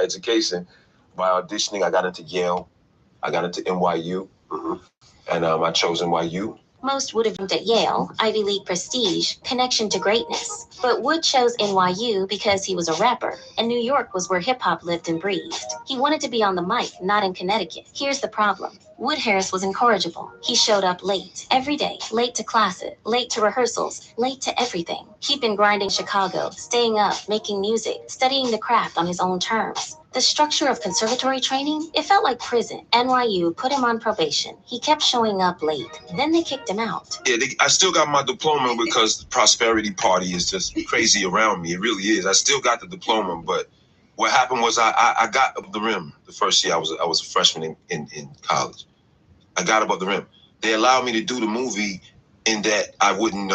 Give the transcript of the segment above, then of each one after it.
my education by auditioning. I got into Yale. I got into NYU. And I chose NYU. Most would have jumped at Yale, Ivy League prestige, connection to greatness. But Wood chose NYU because he was a rapper, and New York was where hip-hop lived and breathed. He wanted to be on the mic, not in Connecticut. Here's the problem. Wood Harris was incorrigible. He showed up late, every day, late to classes, late to rehearsals, late to everything. He'd been grinding Chicago, staying up, making music, studying the craft on his own terms. The structure of conservatory training, it felt like prison. NYU put him on probation. He kept showing up late. Then they kicked him out. Yeah, I still got my diploma because the prosperity party is just crazy around me. It really is. I still got the diploma, but what happened was I got above the rim the first year I was a freshman in college. I got above the rim. They allowed me to do the movie in that I wouldn't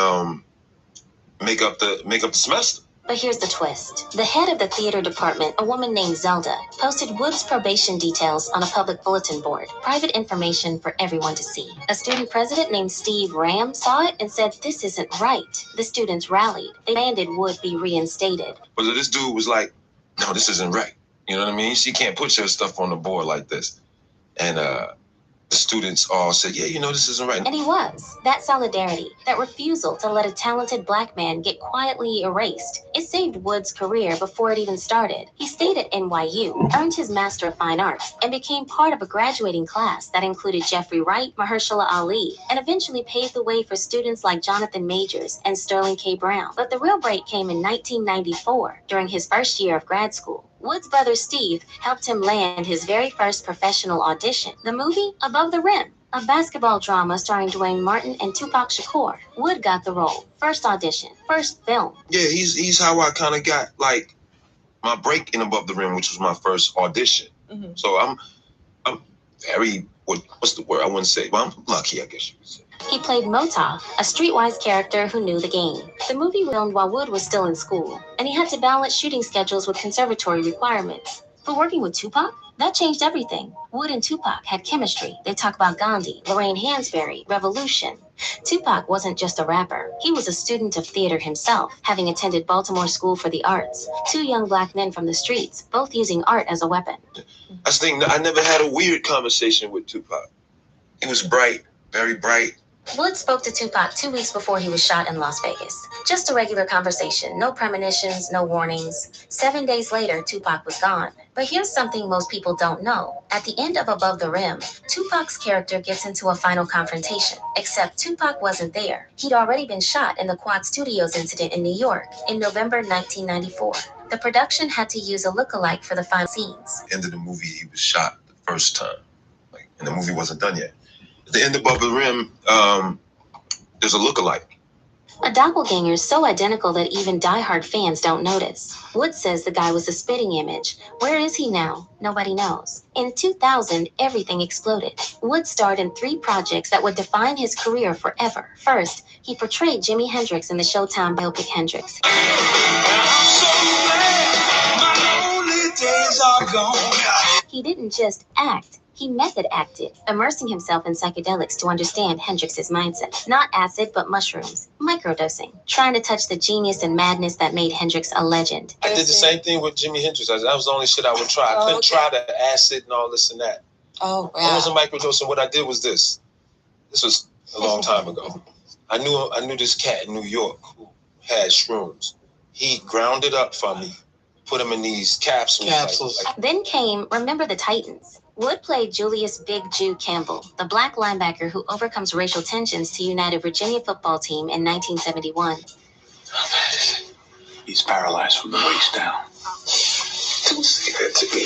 make up the semester. But here's the twist. The head of the theater department, a woman named Zelda, posted Wood's probation details on a public bulletin board, private information for everyone to see. A student president named Steve Ram saw it and said, "This isn't right." The students rallied. They demanded Wood be reinstated. But this dude was like, "No, this isn't right." You know what I mean? She can't put your stuff on the board like this. And the students all said, "Yeah, this isn't right." And he was. That solidarity, that refusal to let a talented black man get quietly erased, it saved Wood's career before it even started. He stayed at NYU, earned his Master of Fine Arts, and became part of a graduating class that included Jeffrey Wright, Mahershala Ali, and eventually paved the way for students like Jonathan Majors and Sterling K. Brown. But the real break came in 1994, during his first year of grad school. Wood's brother Steve helped him land his very first professional audition, the movie Above the Rim, a basketball drama starring Dwayne Martin and Tupac Shakur. Wood got the role. First audition, first film. Yeah, he's how I kind of got like my break in Above the Rim, which was my first audition. So I'm very what's the word? I wouldn't say, but I'm lucky, I guess you could say. He played Motah, a streetwise character who knew the game. The movie was filmed while Wood was still in school, and he had to balance shooting schedules with conservatory requirements. But working with Tupac, that changed everything. Wood and Tupac had chemistry. They talk about Gandhi, Lorraine Hansberry, revolution. Tupac wasn't just a rapper. He was a student of theater himself, having attended Baltimore School for the Arts. Two young black men from the streets, both using art as a weapon. That's the thing. I never had a weird conversation with Tupac. He was bright, very bright. Wood spoke to Tupac 2 weeks before he was shot in Las Vegas. Just a regular conversation, no premonitions, no warnings. 7 days later, Tupac was gone. But here's something most people don't know. At the end of Above the Rim, Tupac's character gets into a final confrontation. Except Tupac wasn't there. He'd already been shot in the Quad Studios incident in New York in November 1994. The production had to use a lookalike for the final scenes. End of the movie, he was shot the first time. And the movie wasn't done yet. At the end of Above the Rim, there's a lookalike. A doppelganger so identical that even diehard fans don't notice. Wood says the guy was a spitting image. Where is he now? Nobody knows. In 2000, everything exploded. Wood starred in 3 projects that would define his career forever. First, he portrayed Jimi Hendrix in the Showtime biopic Hendrix. I'm so glad my lonely days are gone. He didn't just act. He method acted, immersing himself in psychedelics to understand Hendrix's mindset. Not acid, but mushrooms. Microdosing. Trying to touch the genius and madness that made Hendrix a legend. I did the same thing with Jimi Hendrix. That was the only shit I would try. I couldn't try the acid and all this and that. Oh, wow. I wasn't microdosing. What I did was this. This was a long time ago. I knew this cat in New York who had shrooms. He ground it up for me, put them in these capsules. Then came Remember the Titans. Wood played Julius Big Jew Campbell, the black linebacker who overcomes racial tensions to unite a Virginia football team in 1971. He's paralyzed from the waist down. Don't say that to me.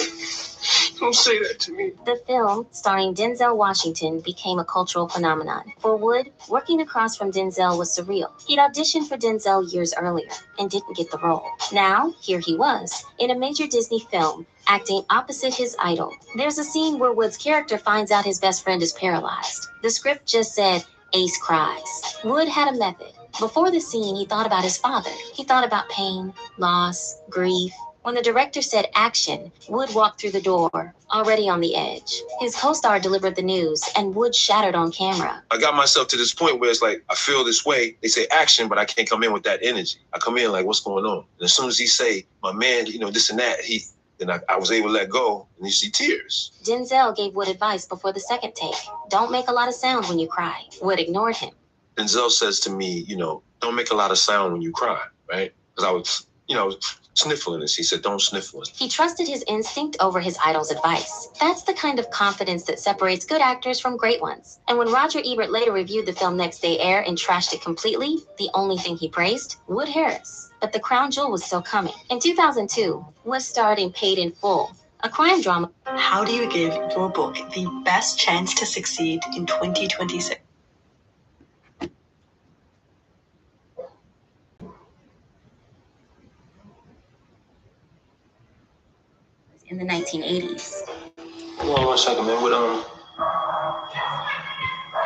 Don't say that to me. The film, starring Denzel Washington, became a cultural phenomenon. For Wood, working across from Denzel was surreal. He'd auditioned for Denzel years earlier and didn't get the role. Now, here he was, in a major Disney film, acting opposite his idol. There's a scene where Wood's character finds out his best friend is paralyzed. The script just said, Ace cries. Wood had a method. Before the scene, he thought about his father. He thought about pain, loss, grief. When the director said action, Wood walked through the door, already on the edge. His co-star delivered the news, and Wood shattered on camera. I got myself to this point where it's like, I feel this way. They say action, but I can't come in with that energy. I come in like, what's going on? And as soon as he say, my man, this and that, then I was able to let go, and you see tears. Denzel gave Wood advice before the second take. Don't make a lot of sound when you cry. Wood ignored him. Denzel says to me, don't make a lot of sound when you cry, right? Because I was, sniffling this. He said, don't sniffle. He trusted his instinct over his idol's advice. That's the kind of confidence that separates good actors from great ones. And when Roger Ebert later reviewed the film Next Day Air and trashed it completely, the only thing he praised? Wood Harris. But the crown jewel was still coming. In 2002, Wood starred in Paid in Full, a crime drama. How do you give your book the best chance to succeed in 2026? In the 1980s. Hold on 1 second, man.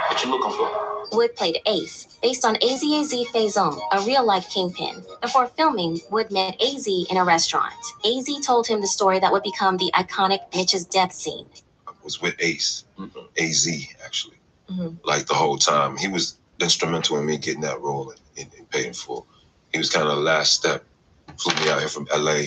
What you looking for? Wood played Ace, based on AZ Faison, a real-life kingpin. Before filming, Wood met AZ in a restaurant. AZ told him the story that would become the iconic Mitch's death scene. I was with Ace, AZ, actually. Like the whole time. He was instrumental in me getting that role in Paid in Full. He was kind of the last step. Flew me out here from LA.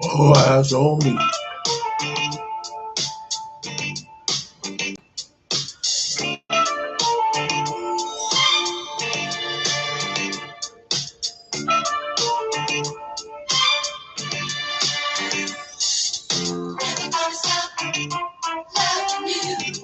All eyes on me. Never gonna stop loving you.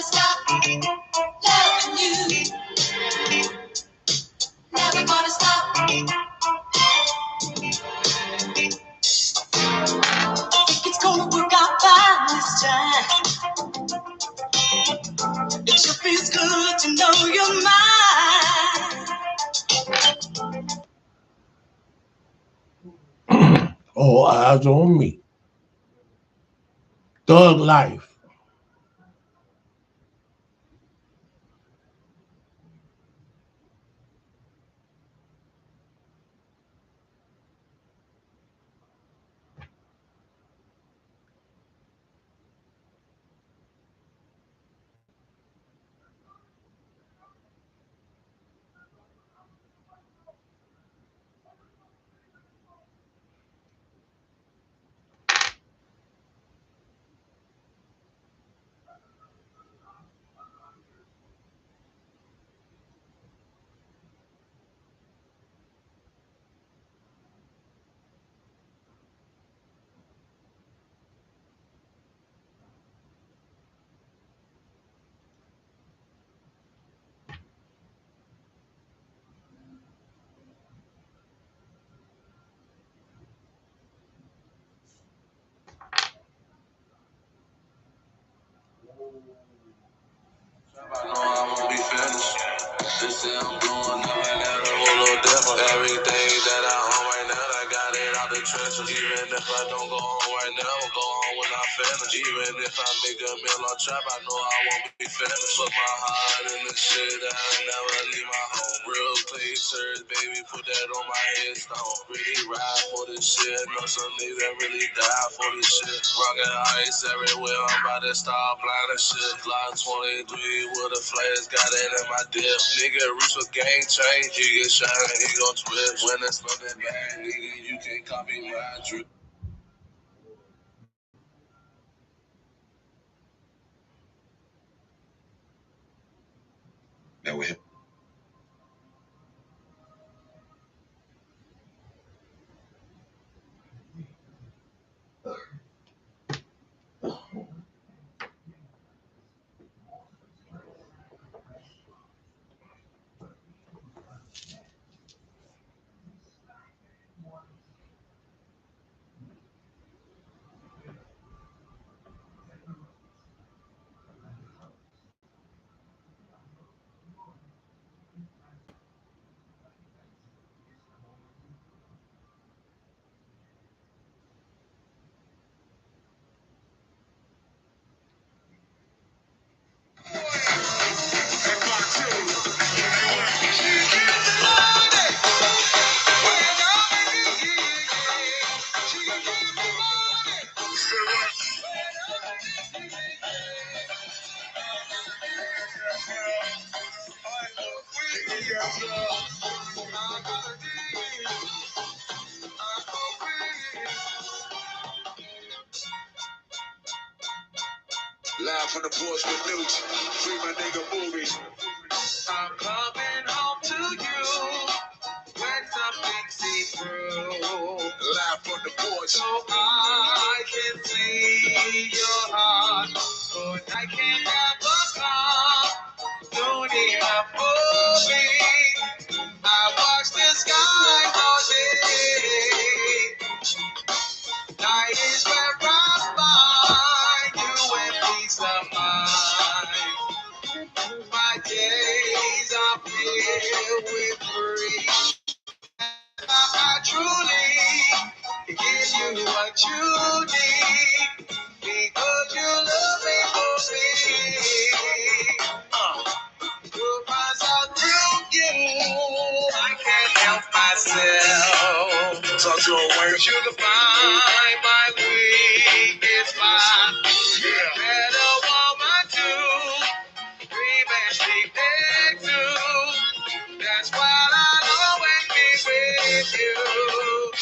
gonna stop loving you. Never gonna stop. Think it's gonna work out fine this time. It sure feels good to know you're mine. All eyes on me. Thug life. I know I won't be finished. This year I'm doing nothing that a whole little different. Everything that I own right now, I got it out the trenches. Even if I don't go home right now, I'll go home when I finish. Even if I make a meal on trap, I know I won't be finished. Put my heart in the shit, I'll never leave my home. Real clean church, baby, put that on my headstone. Really ride for this shit, know some niggas that really die for this shit. Rockin' ice everywhere, I'm about to start blind and shit. Glock 23 with a flash, got it in my dip. Nigga reach for game change, he get shot and he gon' twist. When it's something bad, nigga, you can't copy my drip. That way. Live from the porch with Newt. Free my nigga movie. I'm coming home to you when something see through. Live from the porch. So I can see your heart. But I can't have a car. Don't even for me. I watch the sky all day. Night is where I find you and peace of mind. My days are filled with free. I truly give you what you need because you love me for me. Put myself through you. I can't help myself. Talk to a word. You can find my weakest spot. You're a better woman too. Dream and sleep next to. That's what I'll always be with you.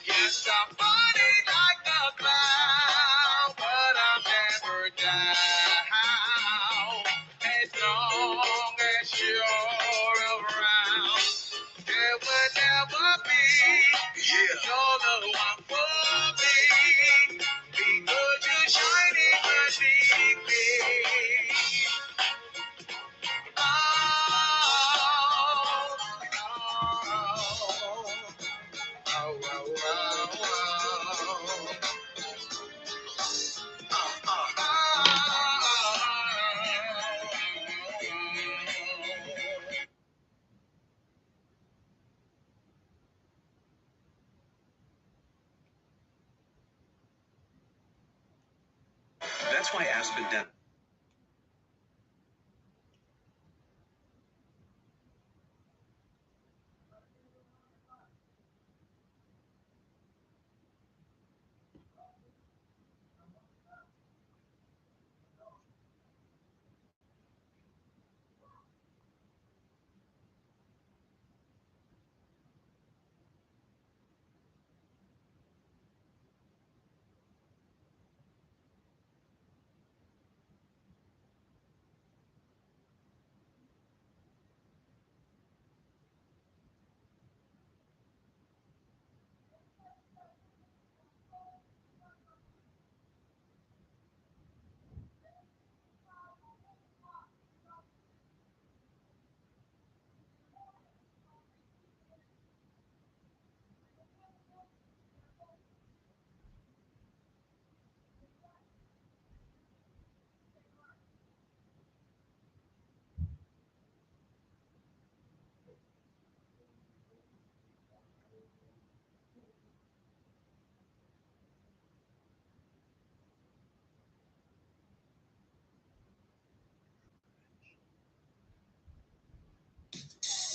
Yes, I'm funny like a clown, but I'm never down. As long as you're around, there will never be your the one for That's why Aspen Dental.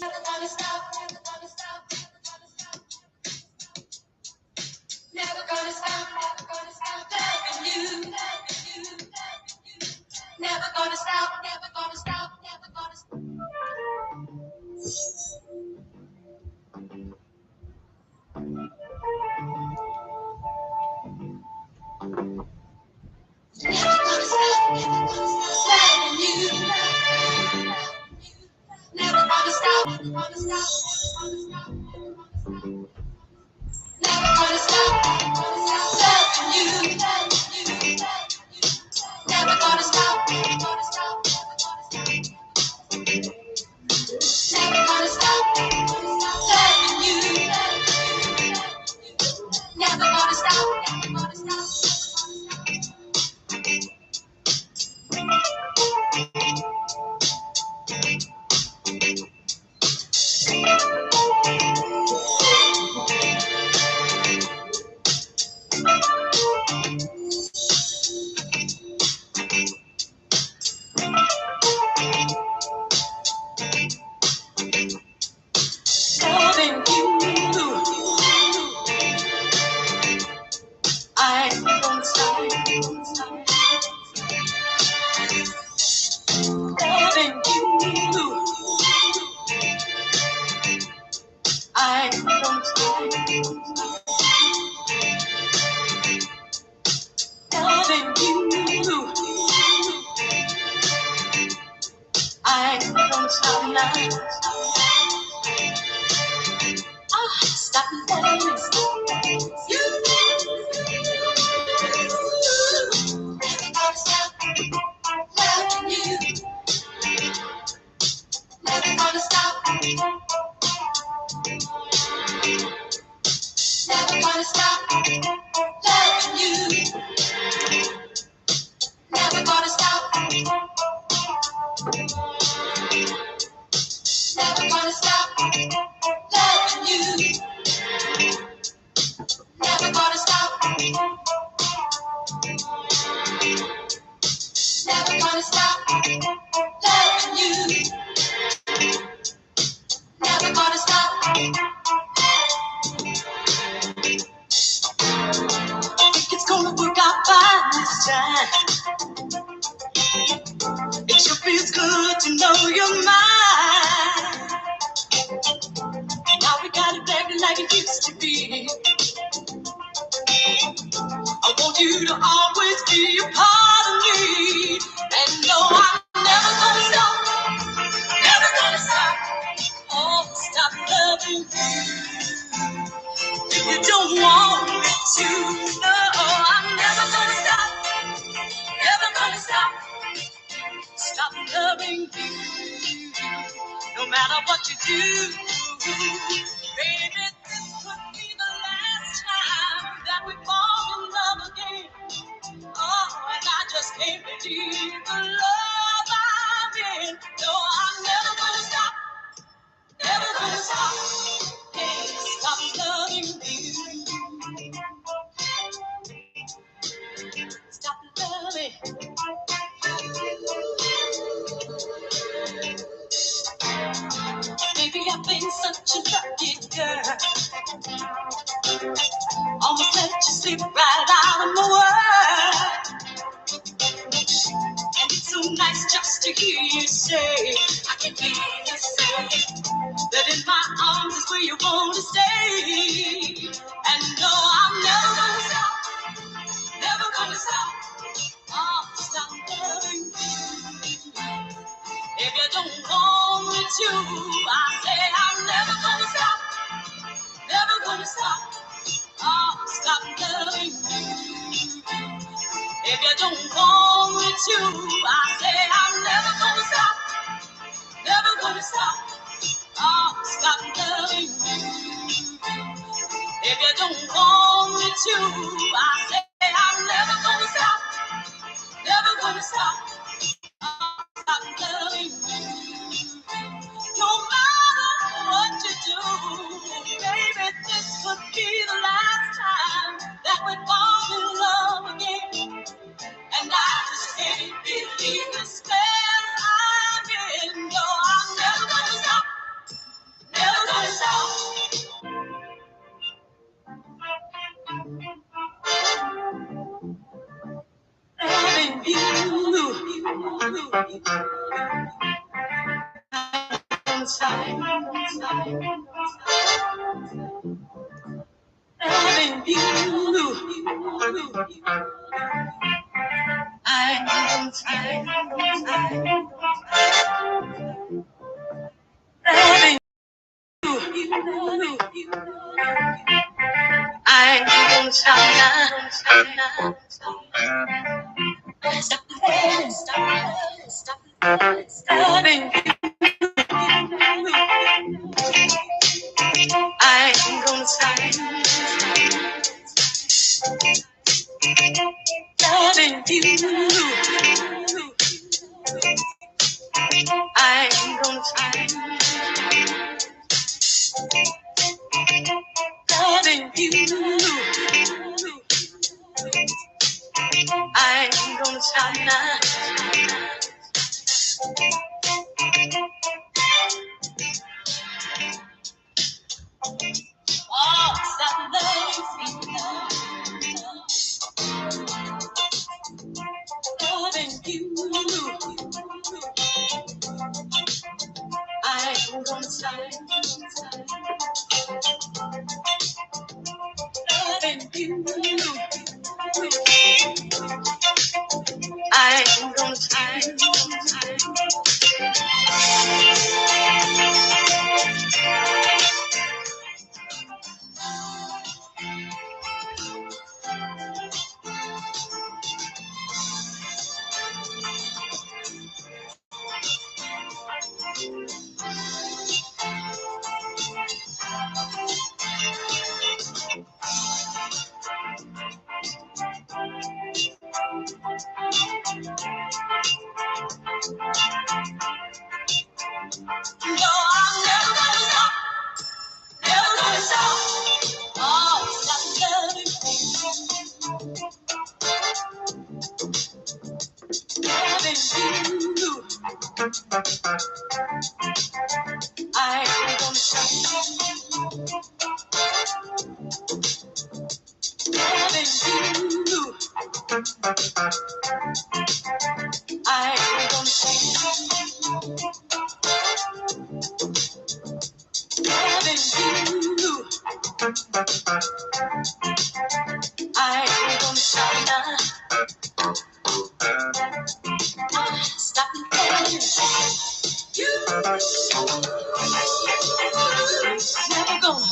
Never gonna stop, never gonna stop, never gonna stop, never gonna stop loving you. Never gonna stop, never gonna stop, never gonna stop. Never gonna stop, never gonna stop loving you. Never gonna stop, never gonna stop, never gonna stop, never gonna stop loving you. Never gonna stop, never gonna stop, never gonna stop, never gonna stop loving you. Never gonna stop, never gonna stop. Loving you, I won't stop. Loving you, I won't stop. Loving you, I won't stop now. Stop loving you. Never gonna stop loving you. Never gonna stop. Never gonna stop loving you. Never gonna stop. Never gonna stop loving you. Never gonna stop. Never gonna stop loving you. Never gonna stop. Think it's gonna work out fine this time. It sure feels good to know you're mine. Now we got it back like it used to be. I want you to always be a part of me. And no, I'm never gonna stop. Never gonna stop. Oh, stop loving you. If you don't want me to, no, I'm never gonna stop. Never gonna stop. Stop loving you. No matter what you do, baby, this could be the last time that we fall in love again. Oh, and I just can't believe the love I'm in. No, I'm never gonna stop. Never gonna stop. Can't stop loving you. Stop loving. for being such a lucky girl. Almost let you slip right out of my world. And it's so nice just to hear you say, I can hear you say, that in my arms is where you want to stay. And no, I'm never gonna stop, never gonna stop. Oh, stop loving you. If you don't want me to, I say I'm never gonna stop, never gonna stop. Oh, stop loving you. If you don't want me to, I say I'm never gonna stop, never gonna stop. Oh, stop loving you. If you don't want me to, I say I'm never gonna stop, never gonna stop. Oh, stop loving you. No matter what you do, baby, this could be the last time that we fall in love again. And I just can't believe the spell I'm in. No, I'm never gonna stop, never gonna stop. Loving you. Don't stop, loving you. I don't stop, loving you. I don't stop now. Stop loving you. I ain't gonna stop loving you. I ain't gonna stop loving you. I ain't gonna stop now. Oh, stop loving you. I ain't gonna stop loving you. I ain't gonna stop. No, I'm never gonna stop, never gonna stop. Oh, stop loving you. I ain't gonna stop loving you. I ain't gonna stop loving you. I ain't gonna stop now. Stop loving you. Never gonna,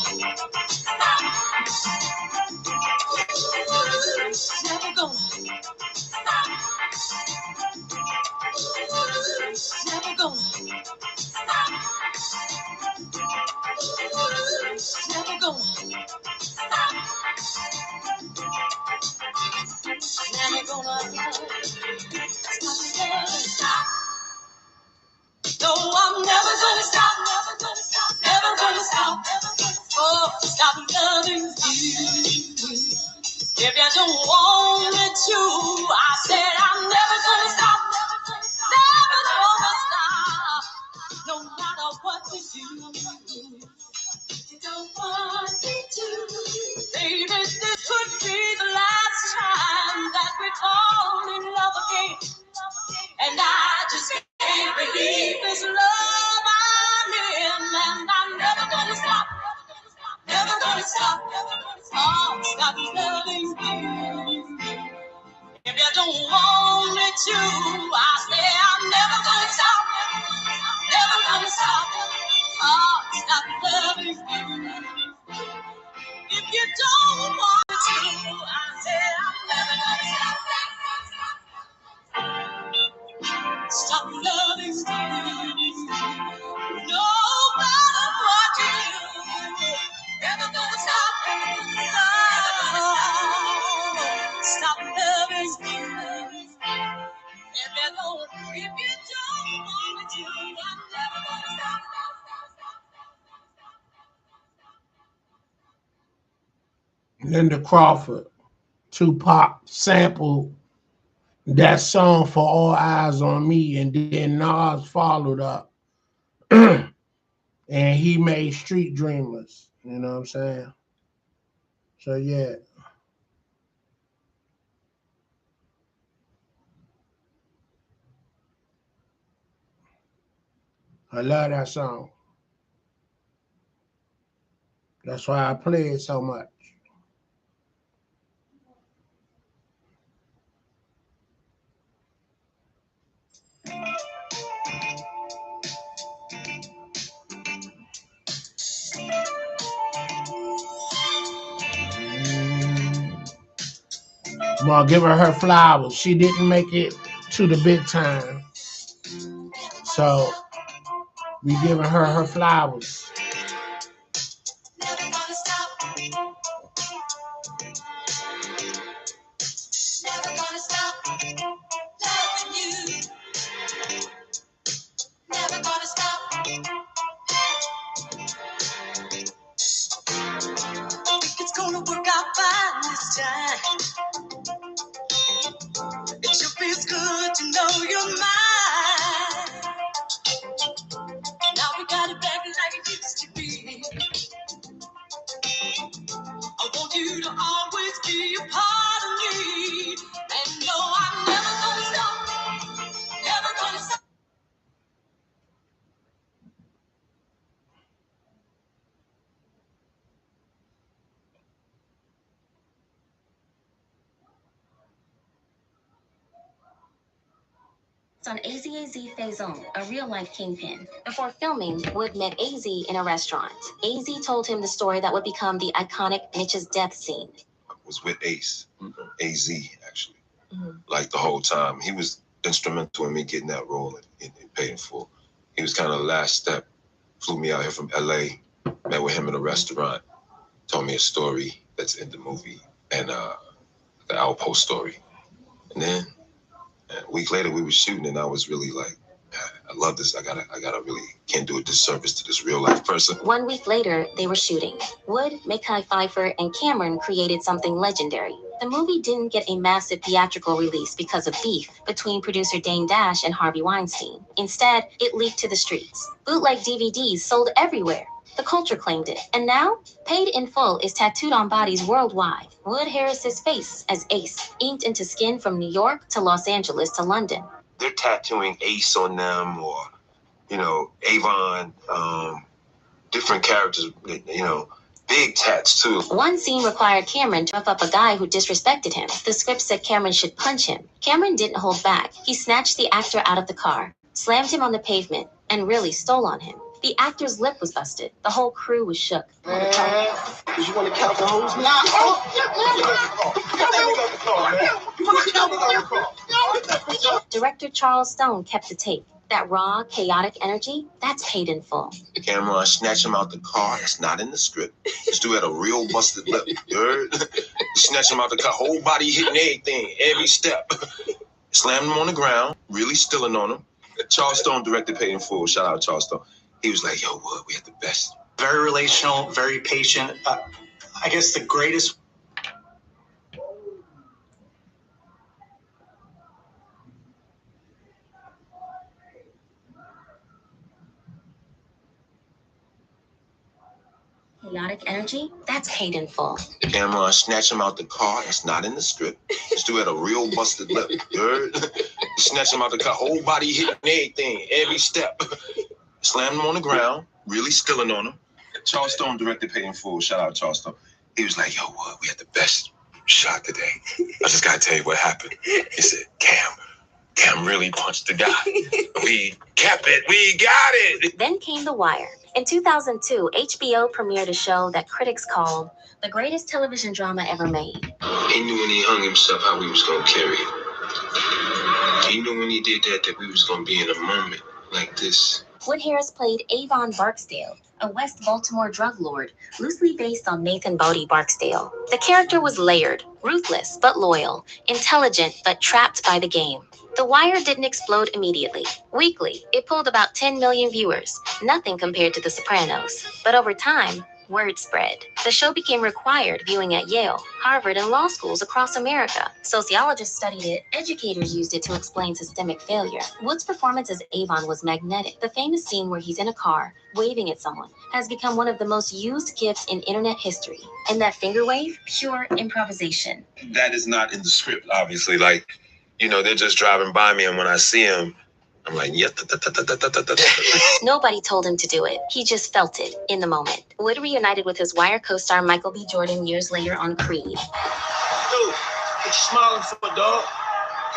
never gonna, never gonna, never gonna, never gonna stop. No, I'm never gonna stop, never gonna stop, never gonna stop. Oh, stop loving you. If you don't want me to, I said I'm never gonna stop, never gonna stop. No matter what we do, stop loving you. If you don't want me to, I say I'm never gonna stop, never gonna stop. Oh, stop loving you. If you don't want me to, I say I'm never gonna stop loving you. No matter what you do, never gonna stop, stop loving you. If you don't want me to, I'm never gonna stop. Linda Crawford, Tupac sampled that song for All Eyes on Me, and then Nas followed up. And he made Street Dreamers. You know what I'm saying? So yeah. I love that song. That's why I play it so much. I'm gonna give her flowers. She didn't make it to the big time. So we giving her flowers. Never gonna stop. Never gonna stop loving you. Never gonna stop. Think it's gonna work out fine this time. It sure feels good to know you're mine. Now we got it back like it used to be. I want you to always be a part of me. And no, I'm never gonna stop. Never gonna stop. On AZ Faison, a real-life kingpin. Before filming, Wood met AZ in a restaurant. AZ told him the story that would become the iconic Mitch's death scene. I was with Ace, AZ, actually. Like the whole time. He was instrumental in me getting that role and Paid in Full. He was kind of the last step. Flew me out here from LA, met with him in a restaurant, told me a story that's in the movie, and the Outpost story. And then a week later we were shooting, and I was really like, I love this. I gotta really can't do a disservice to this real life person. 1 week later, they were shooting. Wood, Micheal Pfeiffer, and Cameron created something legendary. The movie didn't get a massive theatrical release because of beef between producer Dane Dash and Harvey Weinstein. Instead, it leaked to the streets. Bootleg DVDs sold everywhere. The culture claimed it. And now, Paid in Full is tattooed on bodies worldwide. Wood Harris's face as Ace, inked into skin from New York to Los Angeles to London. They're tattooing Ace on them, or, Avon, different characters, big tats too. One scene required Cameron to rough up a guy who disrespected him. The script said Cameron should punch him. Cameron didn't hold back. He snatched the actor out of the car, slammed him on the pavement, and really stole on him. The actor's lip was busted. The whole crew was shook. You want to count the hoes now? Director Charles Stone kept the tape. That raw, chaotic energy, that's Paid in Full. Cameron snatched him out the car. That's not in the script. This dude had a real busted lip. You heard? Snatched him out the car. Whole body hitting everything, every step. Slammed him on the ground, really stealing on him. Charles Stone directed Paid in Full. Shout out Charles Stone. He was like, yo, Wood, we had the best. Very relational, very patient. I guess the greatest. Chaotic energy, that's Paid in Full. Cameron snatched him out the car. That's not in the script. This dude had a real busted lip. You heard? Snatched him out the car. Whole body hitting everything, every step. Slammed him on the ground, really stealing on him. Charles Stone directed Paid in Full. Shout out Charles Stone. He was like, yo, what? We had the best shot today. I just got to tell you what happened. He said, Cam really punched the guy. We kept it. We got it. Then came The Wire. In 2002, HBO premiered a show that critics called the greatest television drama ever made. He knew when he hung himself how we was going to carry it. He knew when he did that we was going to be in a moment like this. Wood Harris played Avon Barksdale, a West Baltimore drug lord, loosely based on Nathan Bodie Barksdale. The character was layered, ruthless but loyal, intelligent but trapped by the game. The Wire didn't explode immediately. Weekly, it pulled about 10 million viewers, nothing compared to The Sopranos. But over time, word spread. The show became required viewing at Yale, Harvard, and law schools across America. Sociologists studied it, educators used it to explain systemic failure. Wood's performance as Avon was magnetic. The famous scene where he's in a car, waving at someone, has become one of the most used gifs in internet history. And that finger wave, pure improvisation. That is not in the script, obviously. Like, you know, they're just driving by me, and when I see him, I'm like, yeah. Nobody told him to do it. He just felt it in the moment. Wood reunited with his Wire co-star Michael B. Jordan years later on Creed. Dude, what you smiling for, dog?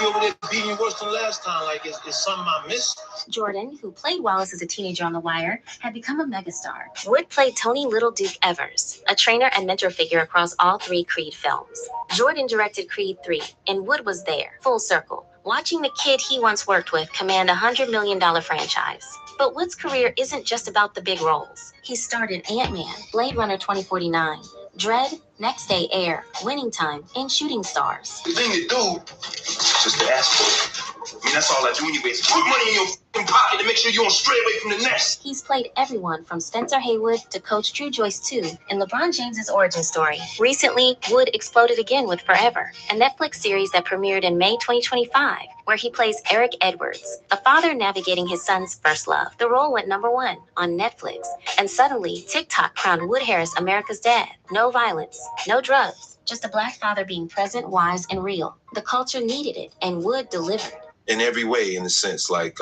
You over there beating you worse than last time. Like, is something I missed? Jordan, who played Wallace as a teenager on The Wire, had become a megastar. Wood played Tony Little Duke Evers, a trainer and mentor figure across all three Creed films. Jordan directed Creed 3, and Wood was there, full circle, watching the kid he once worked with command a $100 million franchise. But Wood's career isn't just about the big roles. He starred in Ant-Man, Blade Runner 2049, Dread, Next Day Air, Winning Time, and Shooting Stars. The thing to do is just to ask for it. I mean, that's all I do anyway. Put money in your f***ing pocket and make sure you don't stray away from the nest. He's played everyone from Spencer Haywood to Coach Drew Joyce 2 in LeBron James's origin story. Recently, Wood exploded again with Forever, a Netflix series that premiered in May 2025, where he plays Eric Edwards, a father navigating his son's first love. The role went #1 on Netflix, and suddenly TikTok crowned Wood Harris America's dad. No violence, no drugs, just a Black father being present, wise, and real. The culture needed it, and Wood delivered. In every way, in a sense, like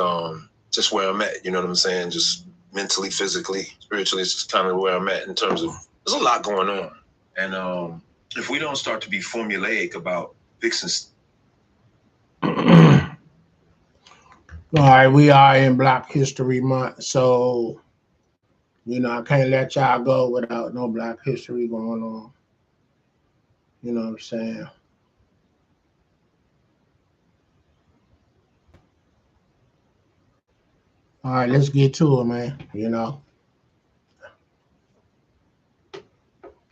just where I'm at, you know what I'm saying? Just mentally, physically, spiritually, it's just kind of where I'm at in terms of, there's a lot going on. And if we don't start to be formulaic about fixing All right, we are in Black History Month, so, you know, I can't let y'all go without no Black History going on. You know what I'm saying? All right, let's get to it, man. You know,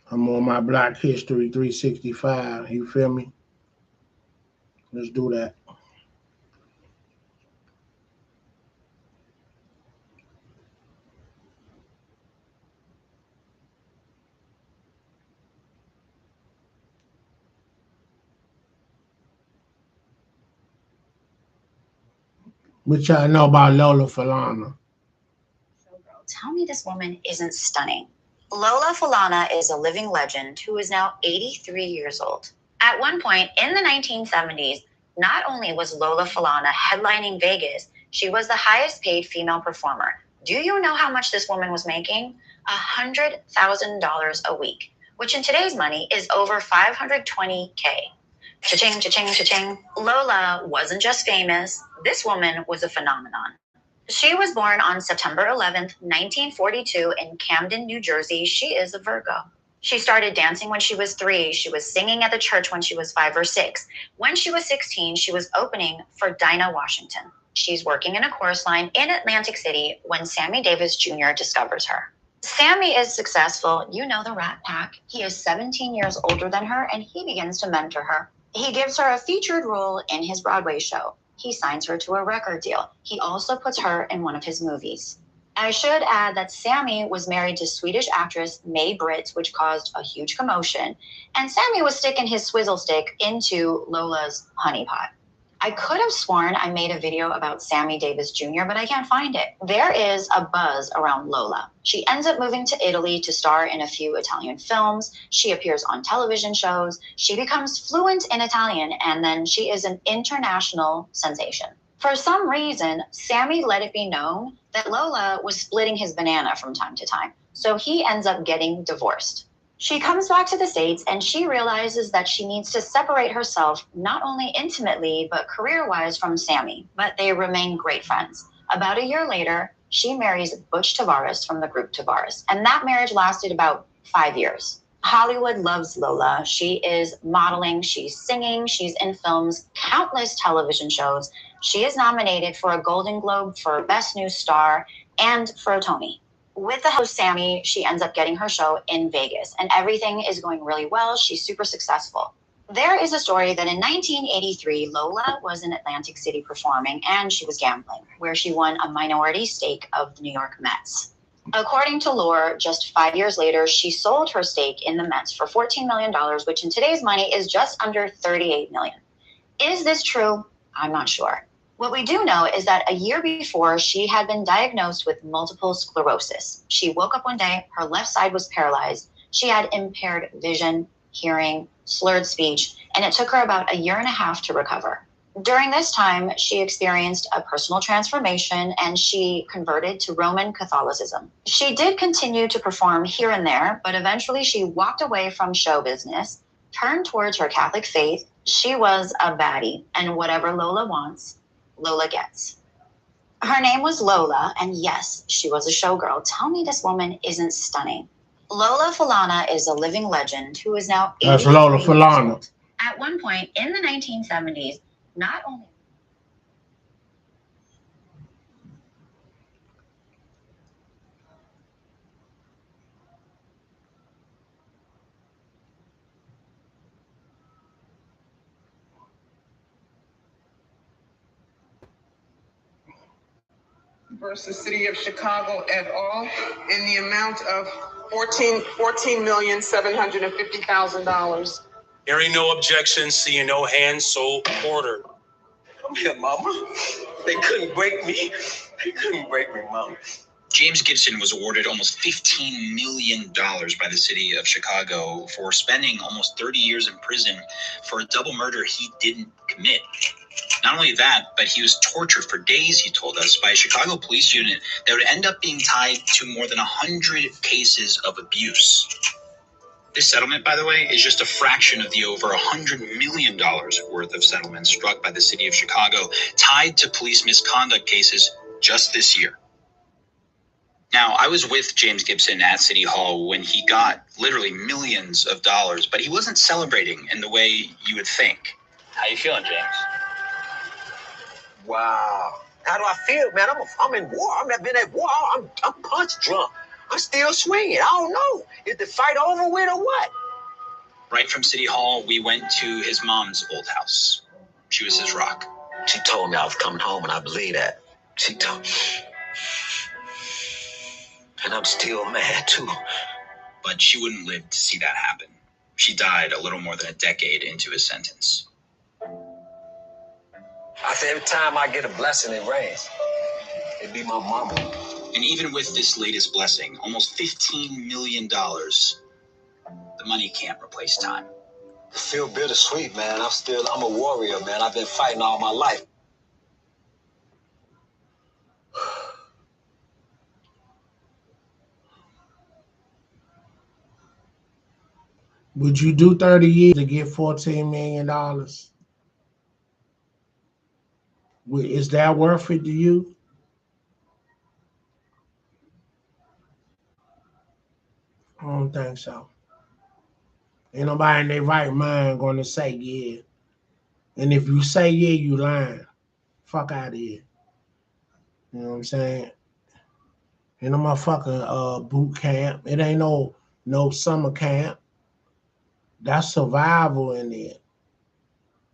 I'm on my Black History 365. You feel me? Let's do that. What y'all know about Lola Falana? Tell me this woman isn't stunning. Lola Falana is a living legend who is now 83 years old. At one point in the 1970s, not only was Lola Falana headlining Vegas, she was the highest paid female performer. Do you know how much this woman was making? $100,000 a week, which in today's money is over $520K. Cha-ching, cha-ching, cha-ching. Lola wasn't just famous. This woman was a phenomenon. She was born on September 11th, 1942 in Camden, New Jersey. She is a Virgo. She started dancing when she was 3. She was singing at the church when she was 5 or 6. When she was 16, she was opening for Dinah Washington. She's working in a chorus line in Atlantic City when Sammy Davis Jr. discovers her. Sammy is successful. You know the Rat Pack. He is 17 years older than her, and he begins to mentor her. He gives her a featured role in his Broadway show. He signs her to a record deal. He also puts her in one of his movies. I should add that Sammy was married to Swedish actress May Britt, which caused a huge commotion. And Sammy was sticking his swizzle stick into Lola's honeypot. I could have sworn I made a video about Sammy Davis Jr., but I can't find it. There is a buzz around Lola. She ends up moving to Italy to star in a few Italian films. She appears on television shows. She becomes fluent in Italian, and then she is an international sensation. For some reason, Sammy let it be known that Lola was splitting his banana from time to time, so he ends up getting divorced. She comes back to the States and she realizes that she needs to separate herself not only intimately but career-wise from Sammy, but they remain great friends. About a year later, she marries Butch Tavares from the group Tavares, and that marriage lasted about 5 years. Hollywood loves Lola. She is modeling, she's singing, she's in films, countless television shows. She is nominated for a Golden Globe for Best New Star and for a Tony. With the host Sammy, she ends up getting her show in Vegas, and everything is going really well. She's super successful. There is a story that in 1983, Lola was in Atlantic City performing, and she was gambling, where she won a minority stake of the New York Mets. According to lore, just 5 years later, she sold her stake in the Mets for $14 million, which in today's money is just under $38 million. Is this true? I'm not sure. What we do know is that a year before, she had been diagnosed with multiple sclerosis. She woke up one day, her left side was paralyzed. She had impaired vision, hearing, slurred speech, and it took her about a year and a half to recover. During this time, she experienced a personal transformation and she converted to Roman Catholicism. She did continue to perform here and there, but eventually she walked away from show business, turned towards her Catholic faith. She was a baddie, and whatever Lola wants, Lola gets. Her name was Lola, and yes, she was a showgirl. Tell me this woman isn't stunning. Lola Falana is a living legend who is now 83 That's Lola years Falana. old. At one point in the 1970s, not only versus City of Chicago et al. In the amount of $14,750,000. Hearing no objection, seeing no hands, so ordered. Come here, Mama. They couldn't break me. They couldn't break me, Mama. James Gibson was awarded almost $15 million by the city of Chicago for spending almost 30 years in prison for a double murder he didn't commit. Not only that, but he was tortured for days, he told us, by a Chicago police unit that would end up being tied to more than 100 cases of abuse. This settlement, by the way, is just a fraction of the over $100 million worth of settlements struck by the city of Chicago tied to police misconduct cases just this year. Now, I was with James Gibson at City Hall when he got literally millions of dollars, but he wasn't celebrating in the way you would think. How you feeling, James? Wow. How do I feel, man? I'm in war. I've been at war. I'm punch drunk. I'm still swinging. I don't know. Is the fight over with or what? Right from City Hall, we went to his mom's old house. She was his rock. She told me I was coming home, and I believe that. She told me. And I'm still mad, too. But she wouldn't live to see that happen. She died a little more than a decade into his sentence. I say every time I get a blessing, it rains. It'd be my mama. And even with this latest blessing, almost $15 million, the money can't replace time. I feel bittersweet, man. I'm a warrior, man. I've been fighting all my life. Would you do 30 years to get $14 million? Is that worth it to you? I don't think so. Ain't nobody in their right mind going to say yeah. And if you say yeah, you lying. Fuck out of here. You know what I'm saying? Ain't no motherfucking boot camp. It ain't no summer camp. That's survival in there.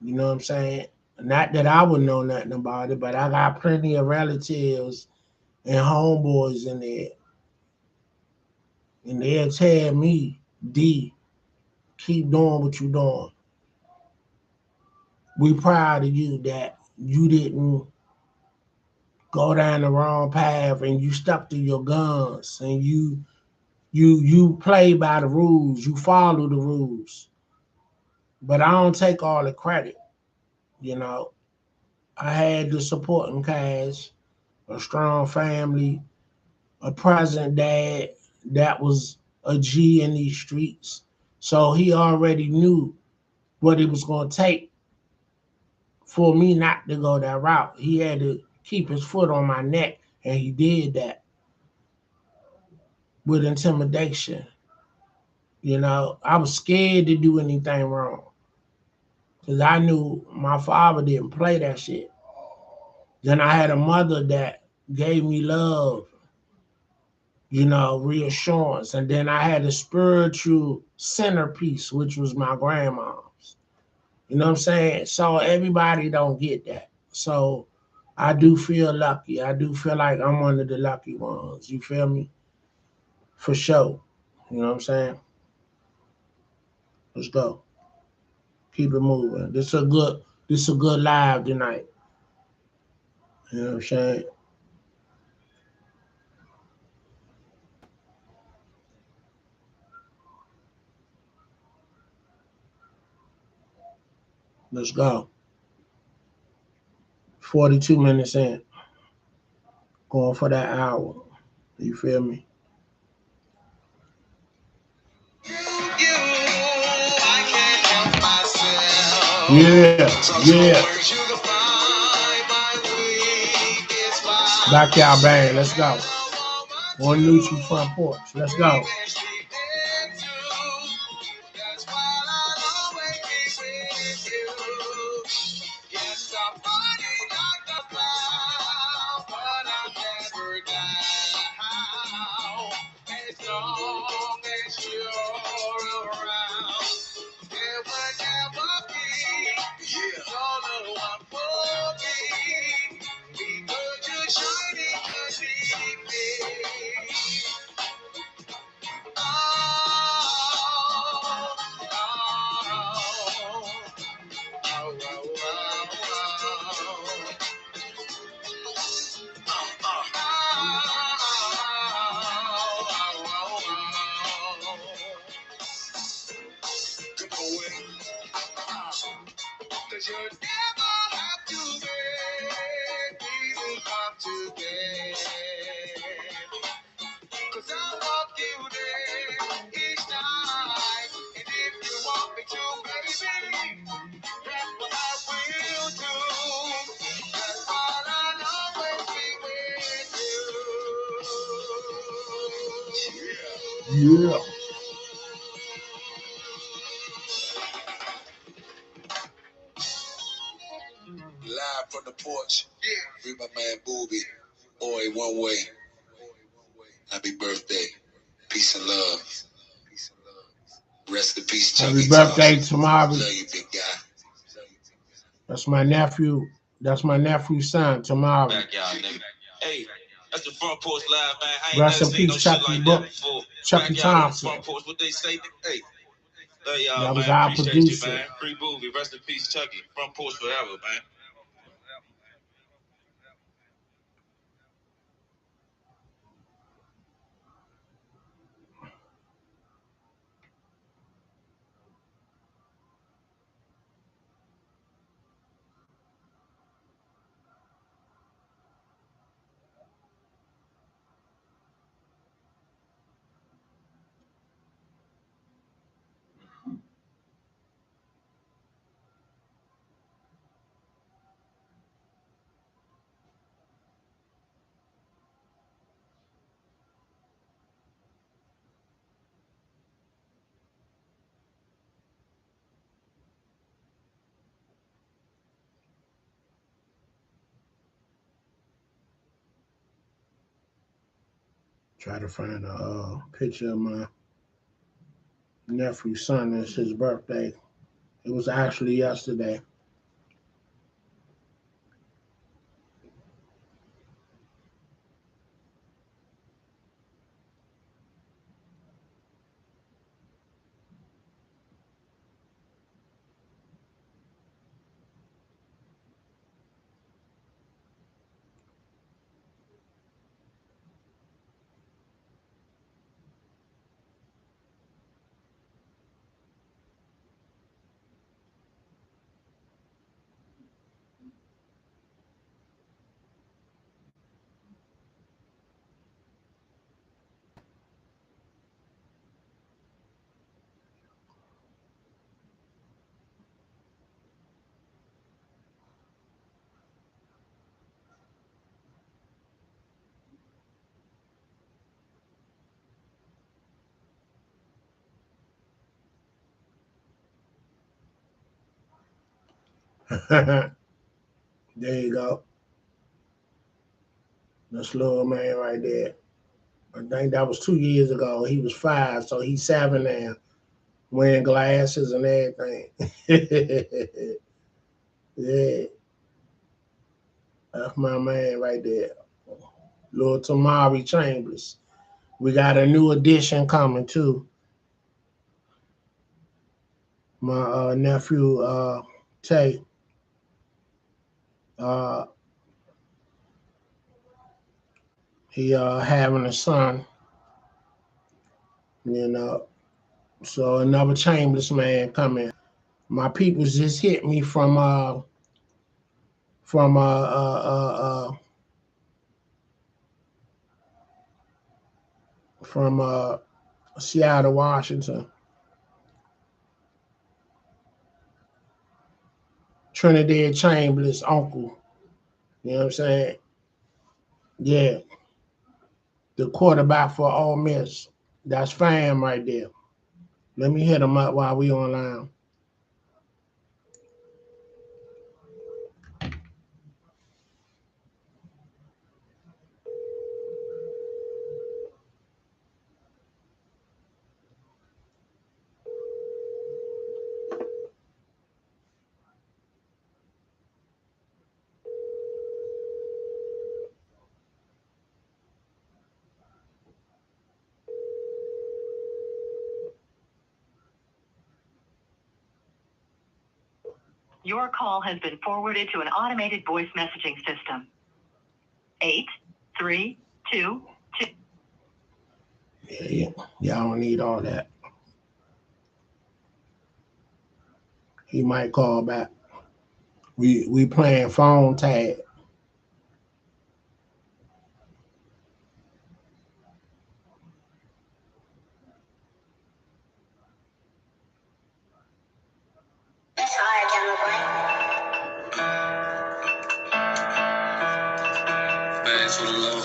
You know what I'm saying? Not that I would know nothing about it, but I got plenty of relatives and homeboys in there. And they'll tell me, D, keep doing what you're doing. We proud of you that you didn't go down the wrong path and you stuck to your guns and you play by the rules, you follow the rules. But I don't take all the credit, you know. I had the supporting cast, a strong family, a present dad that was a G in these streets. So he already knew what it was going to take for me not to go that route. He had to keep his foot on my neck, and he did that with intimidation. You know, I was scared to do anything wrong because I knew my father didn't play that shit. Then I had a mother that gave me love, you know, reassurance. And then I had a spiritual centerpiece, which was my grandma's. You know what I'm saying? So everybody don't get that. So I do feel lucky. I do feel like I'm one of the lucky ones. You feel me? For sure. You know what I'm saying? Let's go. Keep it moving. This is a good live tonight. You know what I'm saying? Let's go. 42 minutes in. Going for that hour. You feel me? Yeah, yeah. Backyard bang, let's go. One neutral front porch, let's go. Yeah. Live from the porch. With my man Booby. Boy, one way. Happy birthday. Peace and love. Rest in peace, Chucky. Happy birthday, Tamarree. Love you, big guy. That's my nephew. That's my nephew's son, Tamarree. Backyard, nigga. Hey, that's the front porch live, man. I ain't Rest never in seen no peace, shit Chucky like Book. that before. Chucky Backyard on the Thompson. front porch, what they say? Hey, love y'all, That was man. our Appreciate producer. you, man. Free Booby. Rest in peace, Chucky. Front porch forever, man. Try to find a picture of my nephew's son. It's his birthday. It was actually yesterday. There you go. This little man right there. I think that was 2 years ago. He was 5, so he's 7 now. Wearing glasses and everything. Yeah. That's my man right there. Little Tamarree Chambliss. We got a new edition coming too. My nephew Tay. He having a son, you know. So another Chambliss man coming. My peoples just hit me from Seattle, Washington. Trinidad Chambliss uncle. You know what I'm saying? Yeah. The quarterback for Ole Miss. That's fam right there. Let me hit him up while we online. Your call has been forwarded to an automated voice messaging system. 8322. Yeah. Y'all don't need all that. He might call back. We playing phone tag. Bags for the low.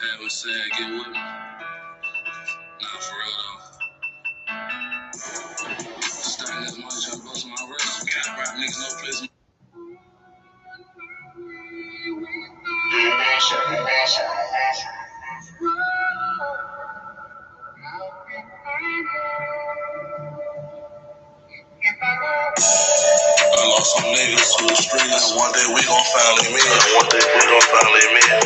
Haven't said get with me. Nah, for real though. Stacking this money, trying to bust my wrist. Got rap niggas, no place. I lost some niggas to the streets. One day we gon' finally meet.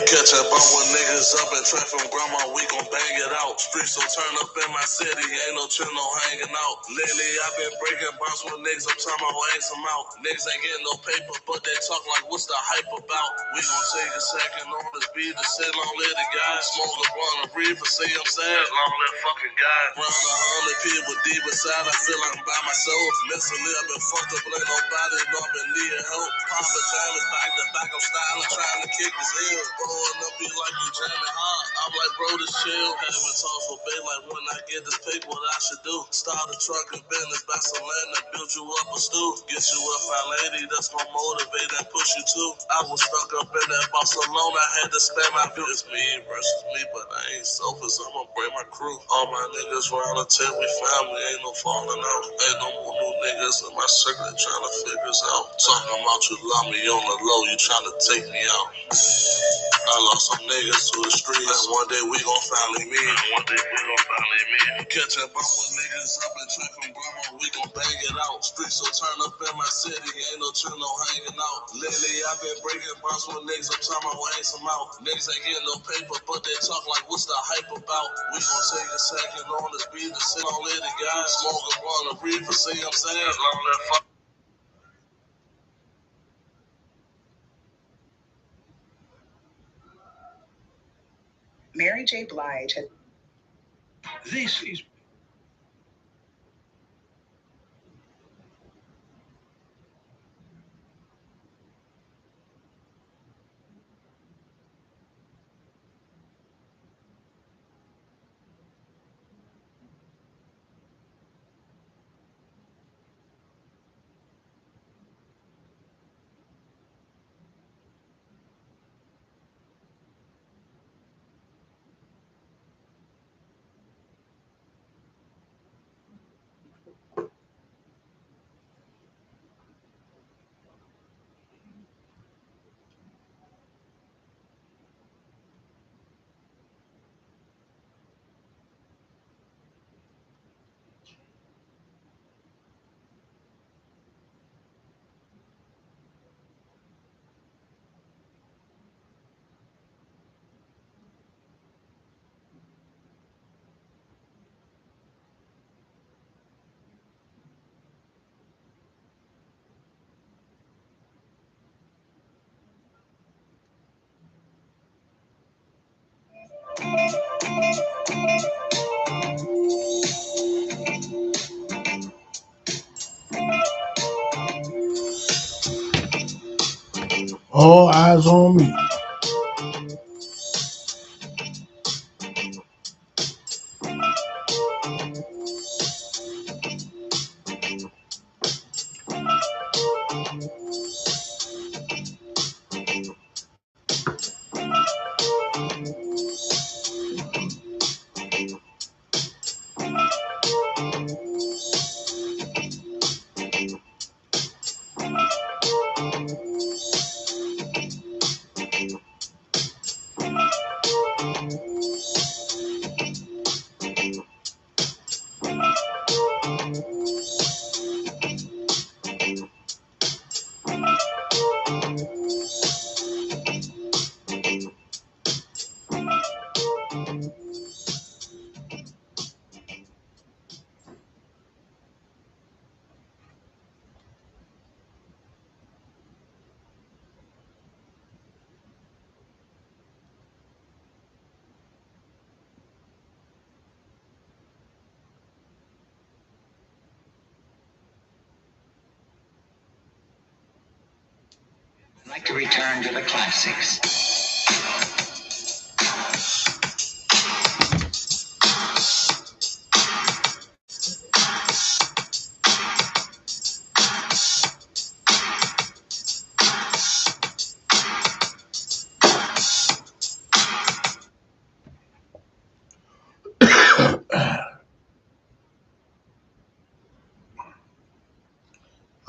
Catch up on with niggas up in trap from grandma, we gon' bang it out. Streets will turn up in my city, ain't no chill, no hanging out. Lately I been breaking bonds with niggas, I'm trying to hang some out. Niggas ain't getting no paper, but they talk like what's the hype about? We gon' take a second on this beat to say long live the guy. Smoke a blunt of reefer, say I'm sad. Long live fucking God. Round 100 people deep inside, I feel like I'm by myself. Mentally I've been fucked up, ain't nobody know I've been needing help. Papa jamming back to back, I'm styling, trying to kick his heel. Blowing up be like you jamming hard. I'm like, bro, this chill. Having talks with Bay like when I get this paper, what I should do. Start a truck and business, buy some land and build you up a stew. Get you a fine lady that's gonna motivate and push you too. I was stuck up in that Barcelona, I had to spend my view. It's me versus me, but I ain't selfish, I'ma bring my crew. All my niggas round the tent, we family, ain't no falling out. Ain't no more new niggas in my circle trying to figure us out. Talking about you love me on the low, you trying to take me out. I lost some niggas to the streets. One day we gon' finally meet. Catch up on with niggas up in trap from grandma, we gon' bang it out. Streets will turn up in my city, ain't no chill, no hanging out. Lately I been breaking bonds with niggas, I'm trying to hang some out. Niggas ain't getting no paper, but they talk like what's the hype about? We gon' take a second on this beat to sit on little guys. Smoke a blunt of reefer, say I'm sad. Long live fuck. Mary J. Blige has. This is All eyes on me. I'd like to return to the classics.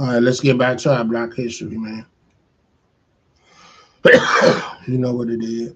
All right, let's get back to our Black history, man. You know what it is.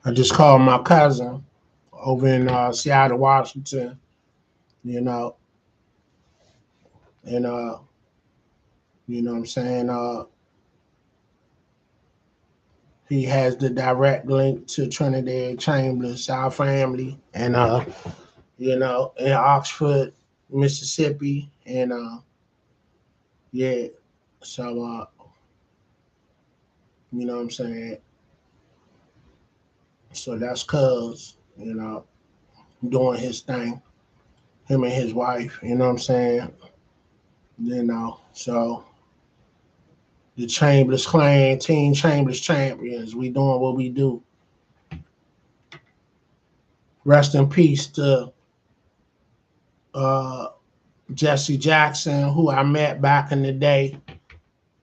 I just called my cousin over in Seattle, Washington, you know, and you know what I'm saying, he has the direct link to Trinidad Chambliss, our family, and you know, in Oxford, Mississippi, and yeah, so you know what I'm saying. So that's cuz, you know, doing his thing, him and his wife, you know what I'm saying? You know, so the Chambliss clan, Team Chambliss champions, we doing what we do. Rest in peace to uh, Jesse Jackson, who I met back in the day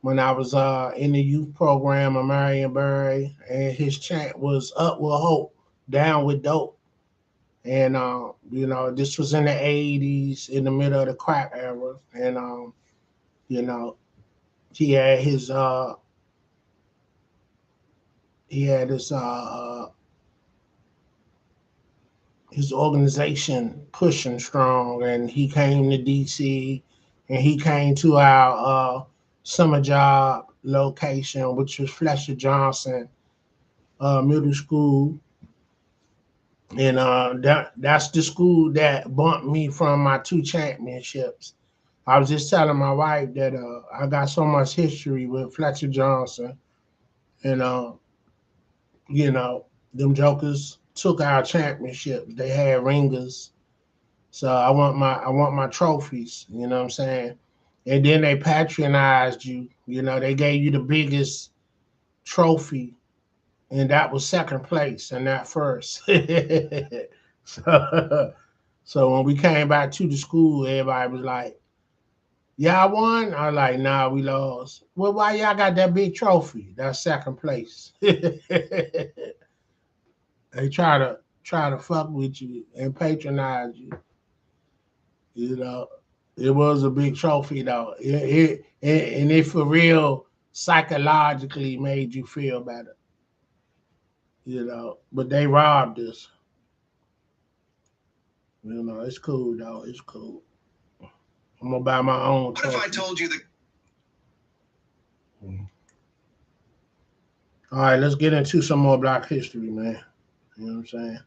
when I was in the youth program of Marionberry, and his chant was "Up with Hope, Down with Dope." And you know, this was in the '80s, in the middle of the crack era, and you know, he had his he had his organization pushing strong, and he came to DC, and he came to our summer job location, which was Fletcher Johnson Middle School, and that's the school that bumped me from my 2 championships. I was just telling my wife that I got so much history with Fletcher Johnson, and you know, them jokers took our championships. They had ringers. So I want my trophies, you know what I'm saying? And then they patronized you, you know, they gave you the biggest trophy, and that was second place and not first. so, so when we came back to the school, everybody was like, "Y'all won?" I was like, "Nah, we lost." Well, why y'all got that big trophy? That's second place. They try try to fuck with you and patronize you. You know, it was a big trophy though. And it for real psychologically made you feel better. You know, but they robbed us. You know, it's cool though. It's cool. I'm gonna buy my own trophy. What if I told you that? All right, let's get into some more Black history, man. You know what I'm saying?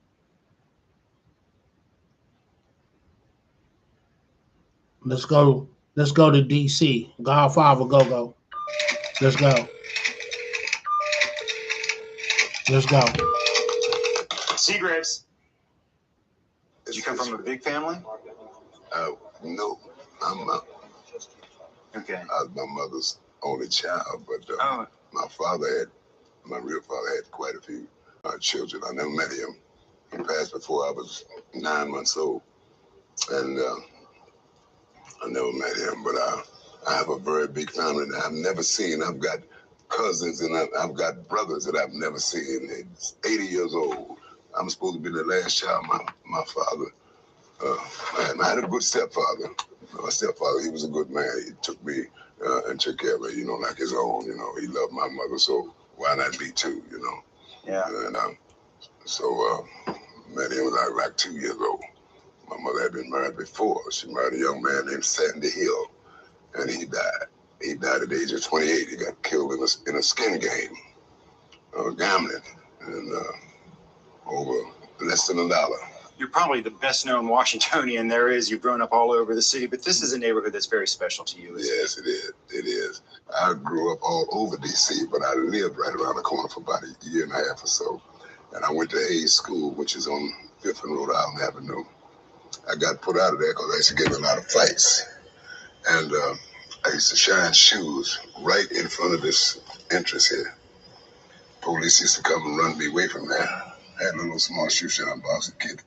Let's go to DC. Godfather, go. Let's go. Let's go. Seagraves. Did you come from a big family? No, I'm not. Okay. I was my mother's only child, but my real father had quite a few children. I never met him. He passed before I was 9 months old, and I never met him. But I have a very big family that I've never seen. I've got cousins and I've got brothers that I've never seen. They're 80 years old. I'm supposed to be the last child. My father. I had a good stepfather. My stepfather, he was a good man. He took me and took care of me, you know, like his own. You know, he loved my mother, so why not me too, you know? Yeah. And met him when I was like 2 years old. My mother had been married before. She married a young man named Sandy Hill, and he died. He died at the age of 28. He got killed in a skin game, gambling, and over less than $1. You're probably the best known Washingtonian there is. You've grown up all over the city, but this is a neighborhood that's very special to you. Yes, it is. It is. I grew up all over D.C., but I lived right around the corner for about a year and a half or so. And I went to Hayes School, which is on 5th and Rhode Island Avenue. I got put out of there because I used to get in a lot of fights. And I used to shine shoes right in front of this entrance here. Police used to come and run me away from there. I had a little small shoe shine box, a kid.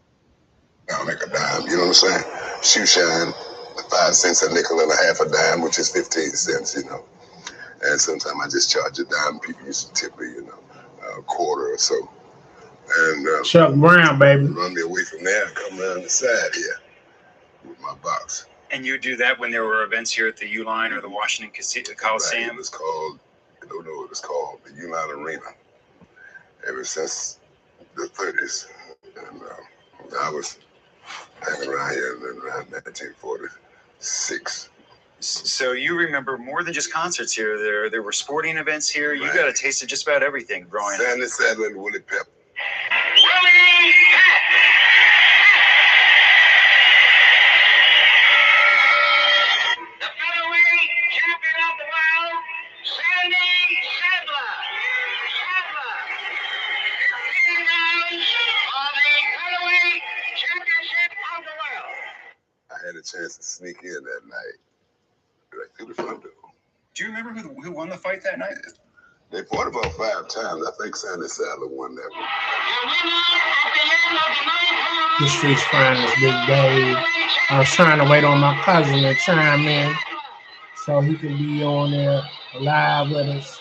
Down like a dime, you know what I'm saying? Shoe shine, 5 cents, a nickel, and a half a dime, which is 15 cents, you know. And sometimes I just charge a dime. People used to tip me, you know, a quarter or so. And Chuck Brown, baby. Run me away from there and come around the side here with my box. And you do that when there were events here at the U-Line or the Washington Coliseum? Right. It was called, I don't know what it's called, the U-Line Arena, ever since the 30s. And I was hanging around here around 1946. So you remember more than just concerts here. There were sporting events here. Right. You got a taste of just about everything growing up. Sandy Sadler and Willie Pep. Willie Pep! The featherweight champion of the world, Sandy Sadler. 15 rounds for the featherweight championship of the world. I had a chance to sneak in that night, right through the front door. Do you remember who won the fight that night? They fought about 5 times. I think Sandy Sadler won that one. The streets finest, Bday. I was trying to wait on my cousin to chime in so he could be on there live with us.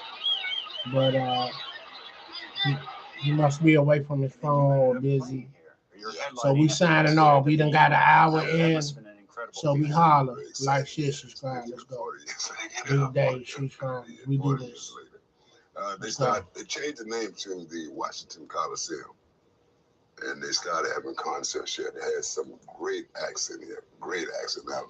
But he must be away from his phone or busy. So we signing off. We done got an hour in. So we holler. Like, share, subscribe. Let's go. Bday, streets finest. We do this. They changed the name to the Washington Coliseum, and they started having concerts here. They had some great acts in here, great acts. Now